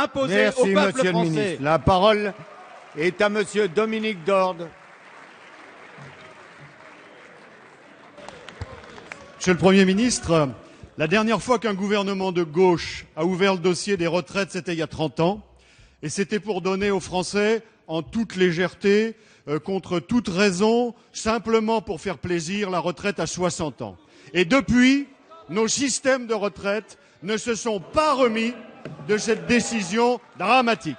imposée au peuple Monsieur français. le ministre. La parole est à monsieur Dominique Dorde. Monsieur le Premier ministre, la dernière fois qu'un gouvernement de gauche a ouvert le dossier des retraites, c'était il y a 30 ans. Et c'était pour donner aux Français, en toute légèreté, contre toute raison, simplement pour faire plaisir, la retraite à 60 ans. Et depuis, nos systèmes de retraite ne se sont pas remis de cette décision dramatique.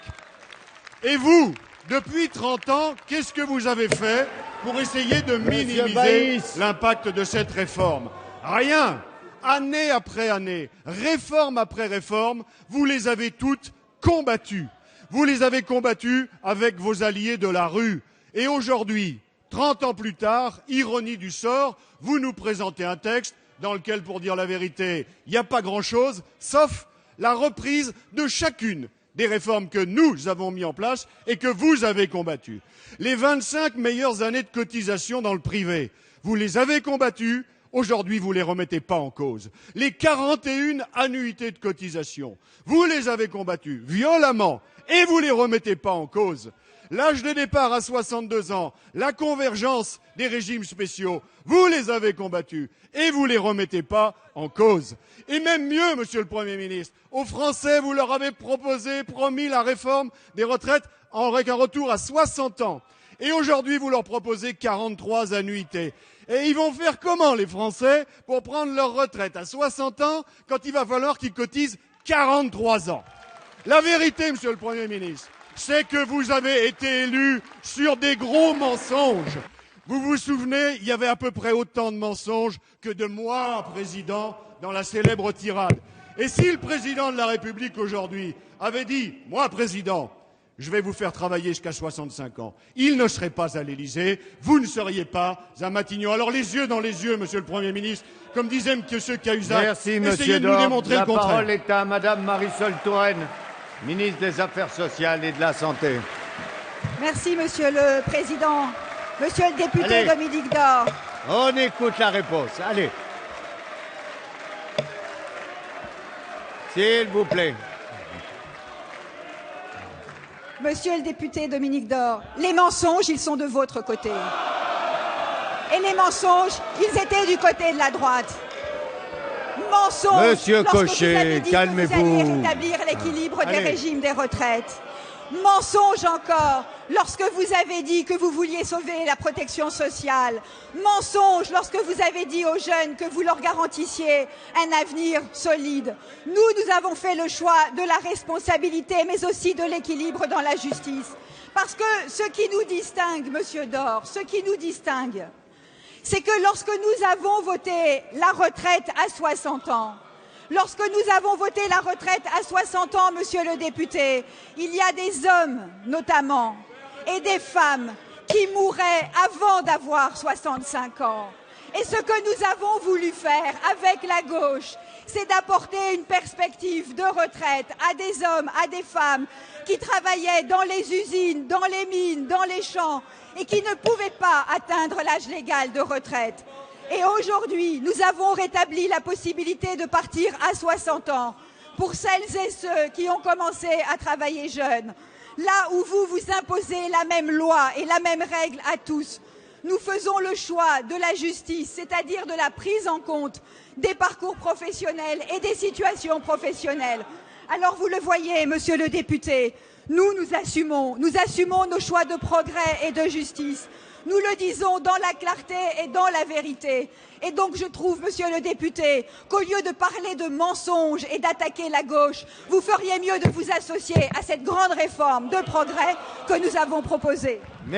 Et vous, depuis 30 ans, qu'est-ce que vous avez fait pour essayer de minimiser l'impact de cette réforme? Rien. Année après année, réforme après réforme, vous les avez toutes combattues. Vous les avez combattues avec vos alliés de la rue. Et aujourd'hui, 30 ans plus tard, ironie du sort, vous nous présentez un texte dans lequel, pour dire la vérité, il n'y a pas grand-chose, sauf la reprise de chacune des réformes que nous avons mises en place et que vous avez combattues. Les 25 meilleures années de cotisation dans le privé, vous les avez combattues. Aujourd'hui, vous ne les remettez pas en cause. Les 41 annuités de cotisation, vous les avez combattues violemment et vous ne les remettez pas en cause. L'âge de départ à 62 ans, la convergence des régimes spéciaux, vous les avez combattus et vous ne les remettez pas en cause. Et même mieux, monsieur le Premier ministre, aux Français, vous leur avez promis la réforme des retraites avec un retour à 60 ans. Et aujourd'hui, vous leur proposez 43 annuités. Et ils vont faire comment, les Français, pour prendre leur retraite à 60 ans quand il va falloir qu'ils cotisent 43 ans? La vérité, monsieur le Premier ministre, c'est que vous avez été élu sur des gros mensonges. Vous vous souvenez, il y avait à peu près autant de mensonges que de moi, président, dans la célèbre tirade. Et si le président de la République aujourd'hui avait dit « Moi, président, je vais vous faire travailler jusqu'à 65 ans », il ne serait pas à l'Élysée, vous ne seriez pas à Matignon. Alors les yeux dans les yeux, monsieur le Premier ministre, comme disait M. Cahuzac, essayez de nous démontrer le contraire. La parole est à madame Marisol Touraine, ministre des Affaires sociales et de la Santé. Merci, monsieur le président. Monsieur le député Allez. Dominique Dorde. On écoute la réponse. Allez. S'il vous plaît. Monsieur le député Dominique Dorde, les mensonges, ils sont de votre côté. Et les mensonges, ils étaient du côté de la droite. Mensonges. Monsieur Cochet, calmez-vous. Vous alliez rétablir l'équilibre des régimes des retraites. Mensonge encore lorsque vous avez dit que vous vouliez sauver la protection sociale. Mensonge lorsque vous avez dit aux jeunes que vous leur garantissiez un avenir solide. Nous avons fait le choix de la responsabilité, mais aussi de l'équilibre dans la justice. Parce que ce qui nous distingue, monsieur Dorde, ce qui nous distingue, c'est que lorsque nous avons voté la retraite à 60 ans, lorsque nous avons voté la retraite à 60 ans, monsieur le député, il y a des hommes, notamment, et des femmes qui mourraient avant d'avoir 65 ans. Et ce que nous avons voulu faire avec la gauche, c'est d'apporter une perspective de retraite à des hommes, à des femmes qui travaillaient dans les usines, dans les mines, dans les champs et qui ne pouvaient pas atteindre l'âge légal de retraite. Et aujourd'hui, nous avons rétabli la possibilité de partir à 60 ans pour celles et ceux qui ont commencé à travailler jeunes. Là où vous imposez la même loi et la même règle à tous, nous faisons le choix de la justice, c'est-à-dire de la prise en compte des parcours professionnels et des situations professionnelles. Alors vous le voyez, monsieur le député, nous assumons nos choix de progrès et de justice. Nous le disons dans la clarté et dans la vérité. Et donc je trouve, monsieur le député, qu'au lieu de parler de mensonges et d'attaquer la gauche, vous feriez mieux de vous associer à cette grande réforme de progrès que nous avons proposée.